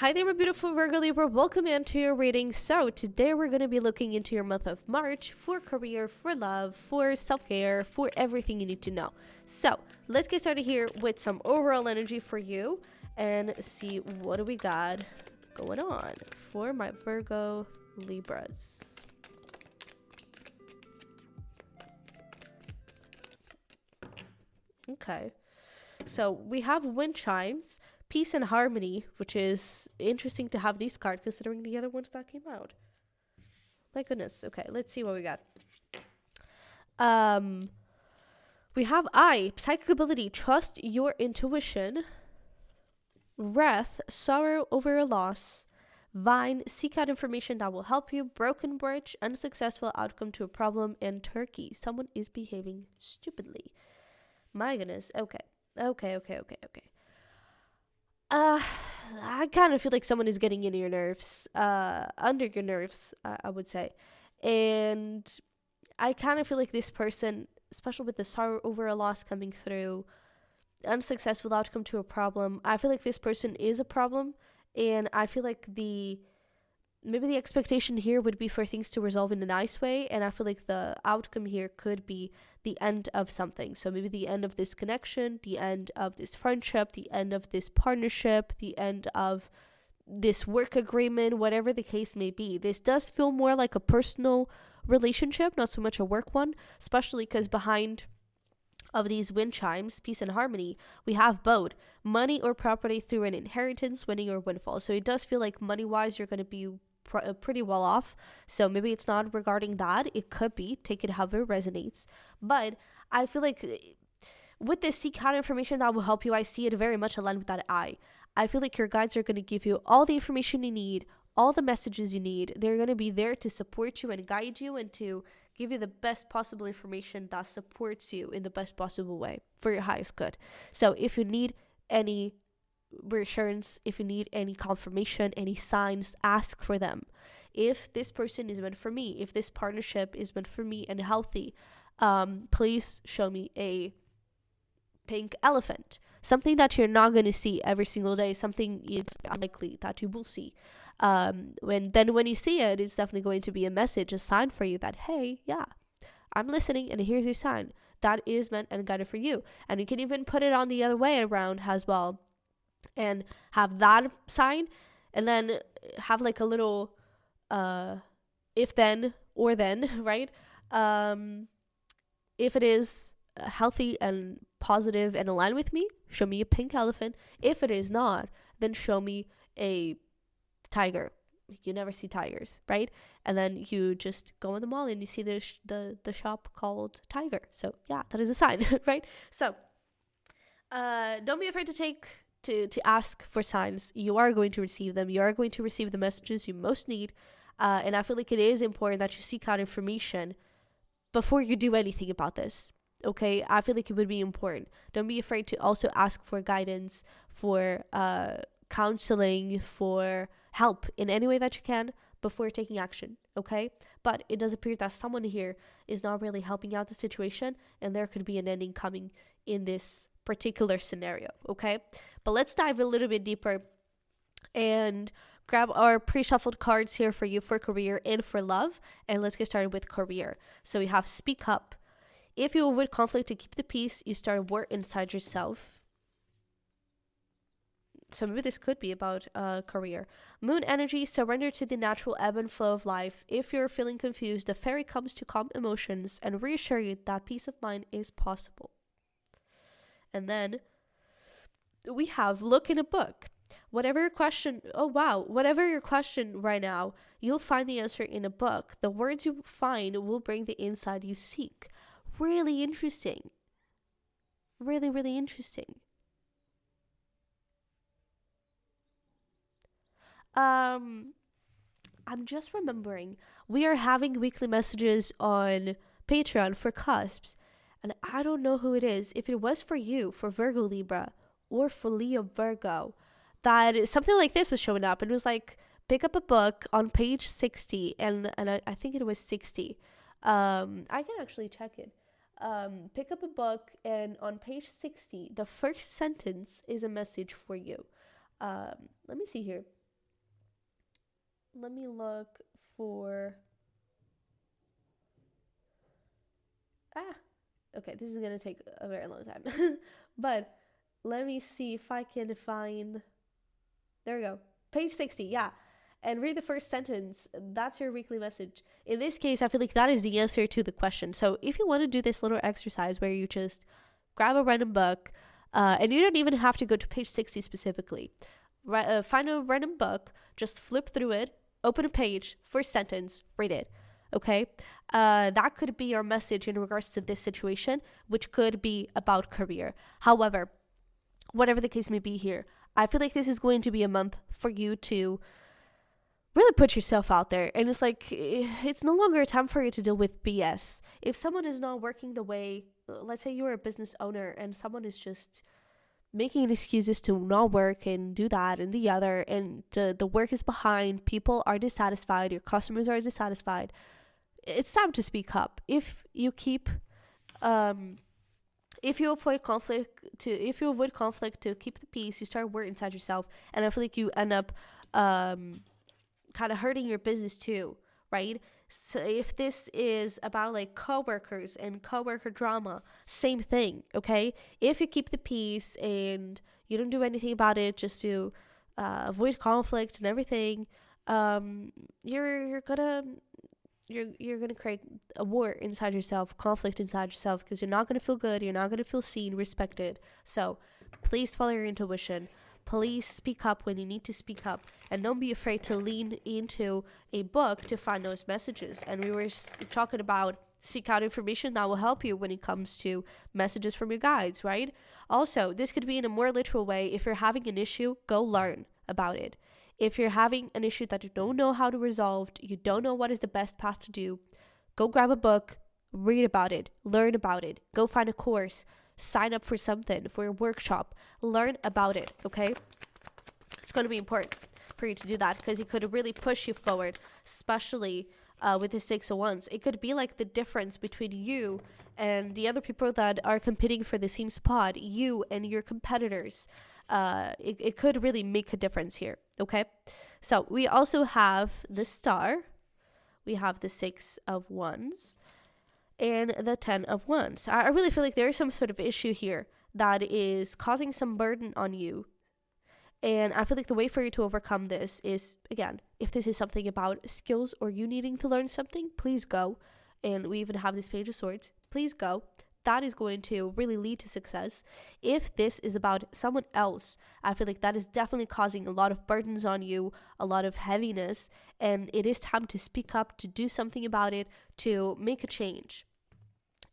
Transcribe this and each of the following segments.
Hi there, my beautiful Virgo Libra. Welcome into your reading. So today we're going to be looking into your month of March for career, for love, for self-care, for everything you need to know. So let's get started here with some overall energy for you and see what do we got going on for my Virgo Libras. Okay, so we have wind chimes, peace and harmony, which is interesting to have these cards considering the other ones that came out. My goodness. Okay, let's see what we got. We have psychic ability, trust your intuition. Wrath, sorrow over a loss. Vine, seek out information that will help you. Broken bridge, unsuccessful outcome to a problem. And turkey, someone is behaving stupidly. My goodness. Okay. I kind of feel like someone is getting into your nerves, under your nerves, I would say. And I kind of feel like this person, especially with the sorrow over a loss coming through, unsuccessful outcome to a problem, I feel like this person is a problem. And I feel like maybe the expectation here would be for things to resolve in a nice way. And I feel like the outcome here could be the end of something. So maybe the end of this connection, the end of this friendship, the end of this partnership, the end of this work agreement, whatever the case may be. This does feel more like a personal relationship, not so much a work one, especially because behind of these wind chimes, peace and harmony, we have both money or property through an inheritance, winning or windfall. So it does feel like money-wise, you're going to be pretty well off. So maybe it's not regarding that. It could be. Take it however it resonates. But I feel like with this seek out information that will help you, I see it very much aligned with that I feel like your guides are going to give you all the information you need, all the messages you need. They're going to be there to support you and guide you and to give you the best possible information that supports you in the best possible way for your highest good. So if you need any reassurance, if you need any confirmation, any signs, ask for them. If this person is meant for me, if this partnership is meant for me and healthy, please show me a pink elephant. Something that you're not going to see every single day, something it's unlikely that you will see. When you see it, it's definitely going to be a message, a sign for you that, hey, yeah, I'm listening and here's your sign. That is meant and guided for you. And you can even put it on the other way around as well and have that sign and then have like a little if then or then, right? If it is healthy and positive and aligned with me, show me a pink elephant. If it is not, then show me a tiger. You never see tigers, right? And then you just go in the mall and you see the shop called Tiger. So yeah, that is a sign, right? So don't be afraid to ask for signs. You are going to receive them. You are going to receive the messages you most need. And I feel like it is important that you seek out information before you do anything about this. Okay, I feel like it would be important. Don't be afraid to also ask for guidance, for counseling, for help in any way that you can before taking action. Okay, but it does appear that someone here is not really helping out the situation, and there could be an ending coming in this particular scenario. Okay, but let's dive a little bit deeper and grab our pre-shuffled cards here for you for career and for love, and let's get started with career. So we have speak up. If you avoid conflict to keep the peace, you start war inside yourself. So maybe this could be about career. Moon energy, surrender to the natural ebb and flow of life. If you're feeling confused, the fairy comes to calm emotions and reassure you that peace of mind is possible. And then we have look in a book. Whatever your question right now, you'll find the answer in a book. The words you find will bring the insight you seek. Really interesting. Really, really interesting. I'm just remembering we are having weekly messages on Patreon for Cusps, and I don't know who it is. If it was for you, for Virgo Libra, or for leo-virgo, that something like this was showing up, and it was like, pick up a book on page 60, and I think it was 60. I can actually check it. Pick up a book, and on page 60, the first sentence is a message for you. Let me see here. let me look for, okay, this is gonna take a very long time. But let me see if I can find, there we go, page 60, yeah. And read the first sentence. That's your weekly message. In this case, I feel like that is the answer to the question. So if you want to do this little exercise where you just grab a random book, and you don't even have to go to page 60 specifically. Find a random book, just flip through it, open a page, first sentence, read it. Okay? That could be your message in regards to this situation, which could be about career. However, whatever the case may be here, I feel like this is going to be a month for you to really put yourself out there. And it's like, it's no longer a time for you to deal with BS. If someone is not working the way, let's say you're a business owner and someone is just making excuses to not work and do that and the other, and the work is behind, people are dissatisfied, your customers are dissatisfied, it's time to speak up. If you keep if you avoid conflict to keep the peace, you start work inside yourself, and I feel like you end up kind of hurting your business too, right? So if this is about like coworkers and coworker drama, same thing, okay? If you keep the peace and you don't do anything about it just to avoid conflict and everything, you're gonna create a war inside yourself, conflict inside yourself, because you're not gonna feel good, you're not gonna feel seen, respected. So please follow your intuition. Please speak up when you need to speak up, and don't be afraid to lean into a book to find those messages. And we were talking about seek out information that will help you when it comes to messages from your guides, right? Also, this could be in a more literal way. If you're having an issue, go learn about it. If you're having an issue that you don't know how to resolve, you don't know what is the best path to do, go grab a book, read about it, learn about it, go find a course, sign up for something, for a workshop, learn about it, okay? It's going to be important for you to do that, because it could really push you forward, especially with the 6 of Wands. It could be like the difference between you and the other people that are competing for the same spot, you and your competitors. It could really make a difference here, okay? So we also have the Star, we have the 6 of Wands, and the 10 of Wands. I really feel like there is some sort of issue here that is causing some burden on you. And I feel like the way for you to overcome this is, again, if this is something about skills or you needing to learn something, please go. And we even have this Page of Swords. Please go. That is going to really lead to success. If this is about someone else, I feel like that is definitely causing a lot of burdens on you, a lot of heaviness, and it is time to speak up, to do something about it, to make a change.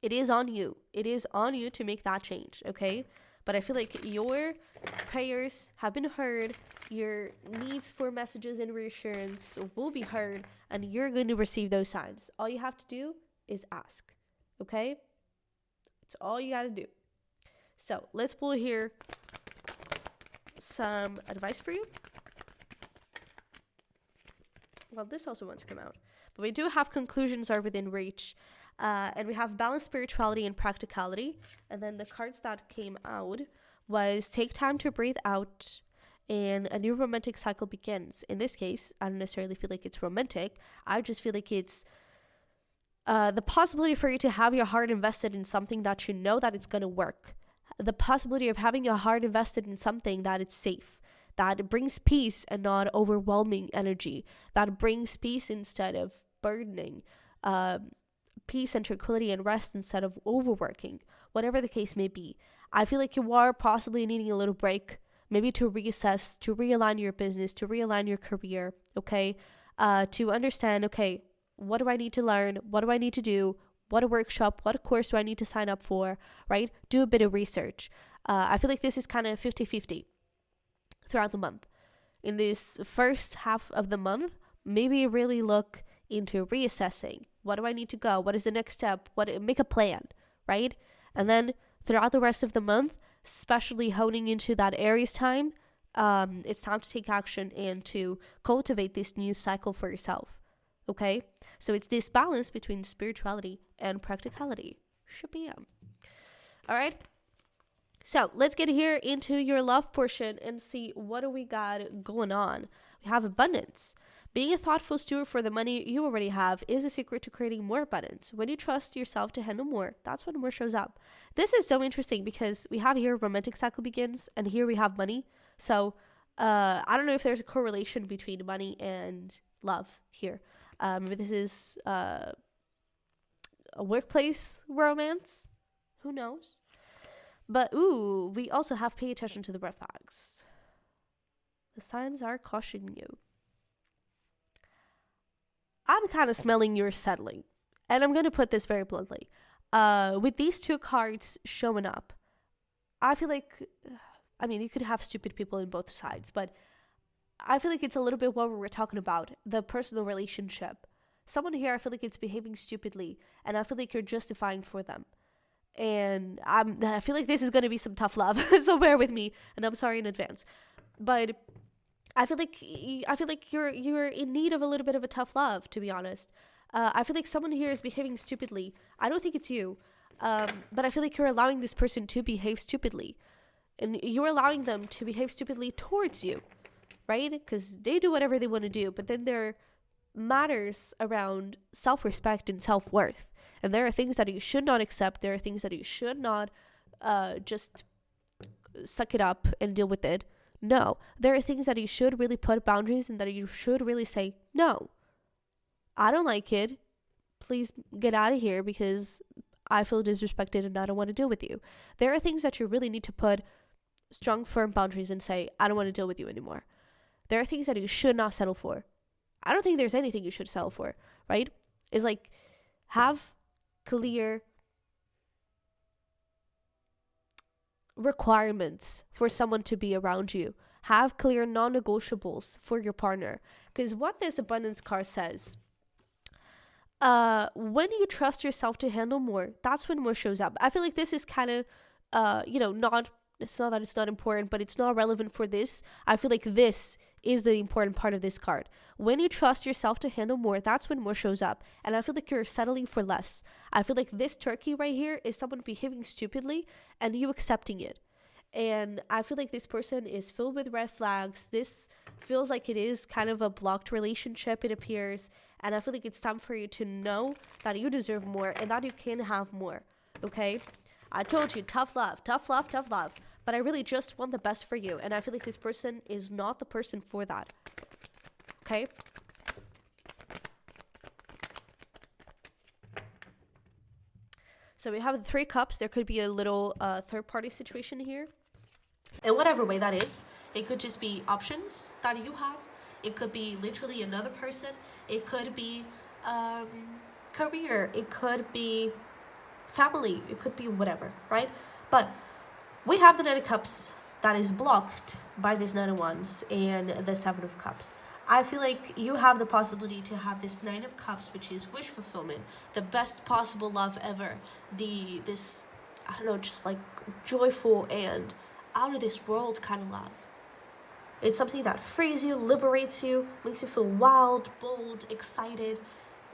It is on you. It is on you to make that change, okay? But I feel like your prayers have been heard, your needs for messages and reassurance will be heard, and you're going to receive those signs. All you have to do is ask, okay? It's all you gotta do. So let's pull here some advice for you. Well, this also wants to come out. But we do have conclusions are within reach. And we have balanced spirituality and practicality. And then the cards that came out was take time to breathe out and a new romantic cycle begins. In this case, I don't necessarily feel like it's romantic. I just feel like it's the possibility for you to have your heart invested in something that you know that it's going to work. The possibility of having your heart invested in something that it's safe, that brings peace and not overwhelming energy, that brings peace instead of burdening, peace and tranquility and rest instead of overworking, whatever the case may be. I feel like you are possibly needing a little break, maybe to reassess, to realign your business, to realign your career, okay? To understand, okay, what do I need to learn? What do I need to do? What a workshop, what a course do I need to sign up for, right? Do a bit of research. I feel like this is kind of 50-50 throughout the month. In this first half of the month, maybe really look into reassessing. What do I need to go? What is the next step? Make a plan, right? And then throughout the rest of the month, especially honing into that Aries time, it's time to take action and to cultivate this new cycle for yourself. Okay, so it's this balance between spirituality and practicality. Should be. All right. So let's get here into your love portion and see what do we got going on. We have abundance. Being a thoughtful steward for the money you already have is a secret to creating more abundance. When you trust yourself to handle more, that's when more shows up. This is so interesting because we have here romantic cycle begins, and here we have money. So I don't know if there's a correlation between money and love here. Maybe this is a workplace romance. Who knows? But ooh, we also have pay attention to the red flags. The signs are cautioning you. I'm kind of smelling you're settling. And I'm going to put this very bluntly. With these two cards showing up, I feel like, I mean, you could have stupid people in both sides, but I feel like it's a little bit what we were talking about, the personal relationship. Someone here, I feel like it's behaving stupidly, and I feel like you're justifying for them. And I feel like this is going to be some tough love, so bear with me, and I'm sorry in advance. But I feel like you're in need of a little bit of a tough love, to be honest. I feel like someone here is behaving stupidly. I don't think it's you, but I feel like you're allowing this person to behave stupidly, and you're allowing them to behave stupidly towards you, right? Because they do whatever they want to do, but then there are matters around self-respect and self-worth, and there are things that you should not accept. There are things that you should not just suck it up and deal with it. No, there are things that you should really put boundaries and that you should really say, no, I don't like it. Please get out of here because I feel disrespected and I don't want to deal with you. There are things that you really need to put strong, firm boundaries and say, I don't want to deal with you anymore. There are things that you should not settle for. I don't think there's anything you should settle for, right? It's like, have clear requirements for someone to be around you. Have clear non-negotiables for your partner. Because what this abundance card says, when you trust yourself to handle more, that's when more shows up. I feel like this is kind of, not, it's not that it's not important, but it's not relevant for this. I feel like this is the important part of this card. When you trust yourself to handle more, that's when more shows up. And I feel like you're settling for less. I feel like this turkey right here is someone behaving stupidly and you accepting it. And I feel like this person is filled with red flags. This feels like it is kind of a blocked relationship, it appears. And I feel like it's time for you to know that you deserve more and that you can have more. Okay? I told you, tough love, tough love, tough love. But I really just want the best for you. And I feel like this person is not the person for that. Okay? So we have the 3 cups. There could be a little third-party situation here. And whatever way that is, it could just be options that you have. It could be literally another person. It could be career. It could be family. It could be whatever, right? But we have the 9 of Cups that is blocked by this 9 of Wands and the 7 of Cups. I feel like you have the possibility to have this 9 of Cups, which is wish fulfillment, the best possible love ever, this I don't know, just like joyful and out of this world kind of love. It's something that frees you, liberates you, makes you feel wild, bold, excited,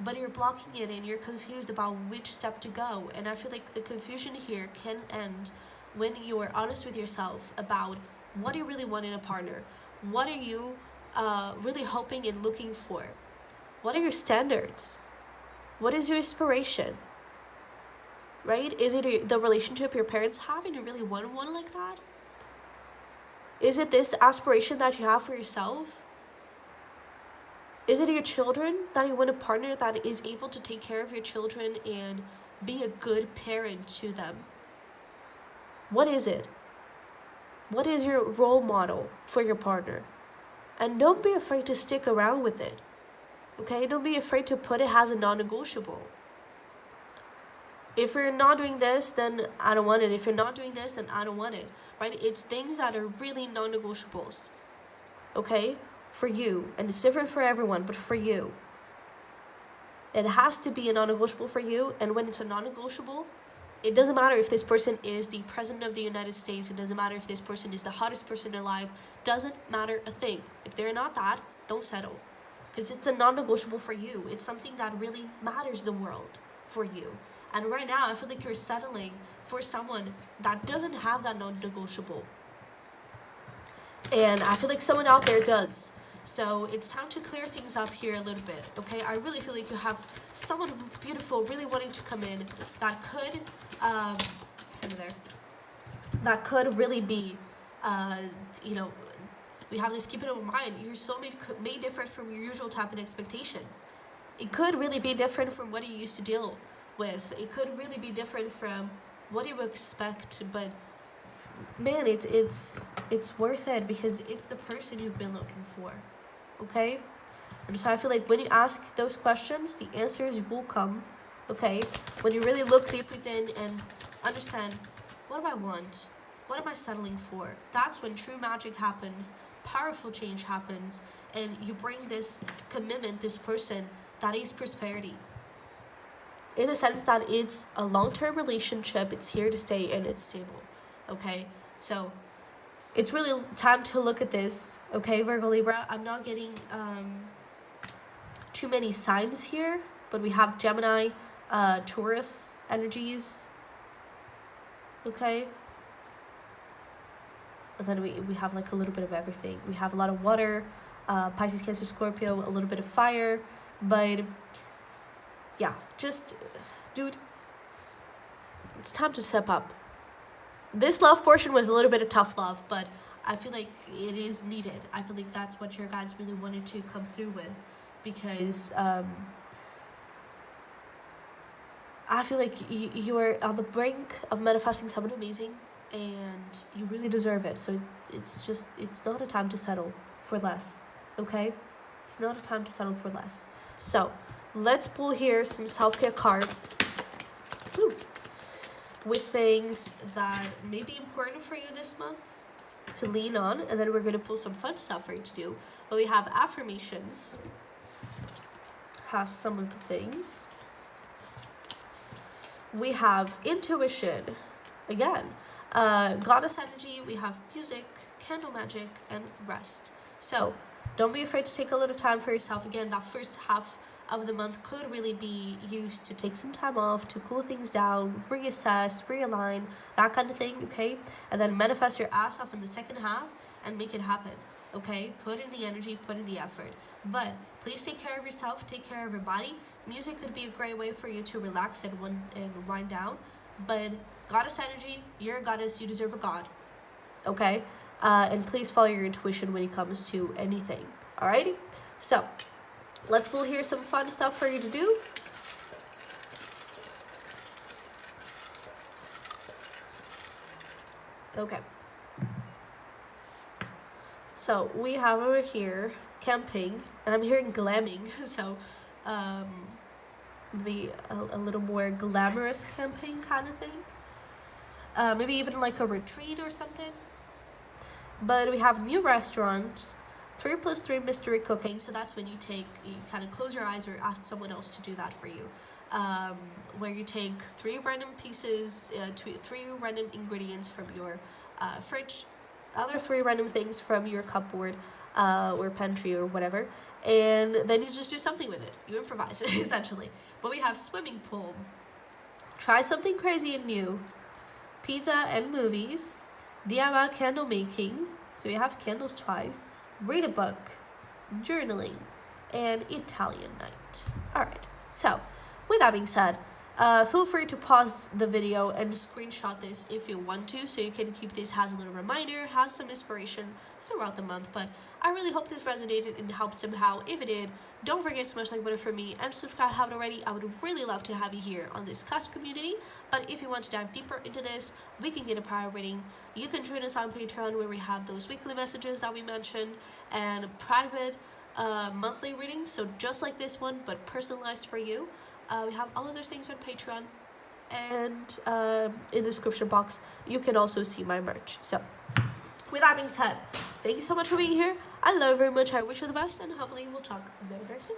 but you're blocking it and you're confused about which step to go. And I feel like the confusion here can end when you are honest with yourself about what you really want in a partner. What are you really hoping and looking for? What are your standards? What is your inspiration? Right? Is it the relationship your parents have and you really want one like that? Is it this aspiration that you have for yourself? Is it your children that you want a partner that is able to take care of your children and be a good parent to them? What is it? What is your role model for your partner? And don't be afraid to stick around with it. Okay? Don't be afraid to put it as a non-negotiable. If you're not doing this, then I don't want it. If you're not doing this, then I don't want it. Right? It's things that are really non-negotiables. Okay? For you. And it's different for everyone, but for you. It has to be a non-negotiable for you. And when it's a non-negotiable, it doesn't matter if this person is the president of the United States. It doesn't matter if this person is the hottest person alive. Doesn't matter a thing. If they're not that, don't settle. Because it's a non-negotiable for you. It's something that really matters the world for you. And right now, I feel like you're settling for someone that doesn't have that non-negotiable. And I feel like someone out there does. So it's time to clear things up here a little bit, okay? I really feel like you have someone beautiful really wanting to come in that could, that could really be, you know, we have this, keep it in mind, your soulmate may differ from your usual type of expectations. It could really be different from what you used to deal with. It could really be different from what you expect, but man, it's worth it because it's the person you've been looking for, okay? And so I feel like when you ask those questions, the answers will come, okay? When you really look deep within and understand, what do I want? What am I settling for? That's when true magic happens, powerful change happens, and you bring this commitment, this person, that is prosperity. In the sense that it's a long-term relationship, it's here to stay, and it's stable, okay? So it's really time to look at this, okay, Virgo Libra? I'm not getting too many signs here, but we have Gemini, Taurus energies, okay? And then we have like a little bit of everything. We have a lot of water, Pisces, Cancer, Scorpio, a little bit of fire, but yeah, just, dude, it's time to step up. This love portion was a little bit of tough love, but I feel like it is needed. I feel like that's what your guys really wanted to come through with, because I feel like you are on the brink of manifesting someone amazing, and you really deserve it. So it's not a time to settle for less, okay? It's not a time to settle for less. So let's pull here some self-care cards. Woo. With things that may be important for you this month to lean on, and then we're going to pull some fun stuff for you to do. But we have affirmations, has some of the things. We have intuition, again, goddess energy. We have music, candle magic, and rest. So don't be afraid to take a little time for yourself. Again, that first half of the month could really be used to take some time off, to cool things down, reassess, realign, that kind of thing, okay? And then manifest your ass off in the second half and make it happen, okay? Put in the energy, put in the effort. But please take care of yourself, take care of your body. Music could be a great way for you to relax and wind down. But goddess energy, you're a goddess, you deserve a god, okay? And please follow your intuition when it comes to anything, alrighty? So let's pull here some fun stuff for you to do. Okay. So we have over here camping, and I'm hearing glamming, so maybe a little more glamorous camping kind of thing. Maybe even like a retreat or something. But we have new restaurant, 3+3 mystery cooking. So that's when you kind of close your eyes or ask someone else to do that for you. Where you take 3 random pieces, 3 random ingredients from your fridge, other 3 random things from your cupboard or pantry or whatever, and then you just do something with it. You improvise, essentially. But we have swimming pool, try something crazy and new, pizza and movies, DIY candle making, so we have candles twice, read a book, journaling, and Italian night. Alright, so with that being said, feel free to pause the video and screenshot this if you want to, so you can keep this as a little reminder, has some inspiration throughout the month. But I really hope this resonated and helped somehow. If it did, don't forget to smash like button for me and subscribe if you haven't already. I would really love to have you here on this Cusp community. But if you want to dive deeper into this, we can get a prior reading. You can join us on Patreon, where we have those weekly messages that we mentioned and private monthly readings, so just like this one but personalized for you. We have all of those things on Patreon, and in the description box you can also see my merch. So with that being said, thank you so much for being here. I love you very much. I wish you the best, and hopefully we'll talk very, very soon.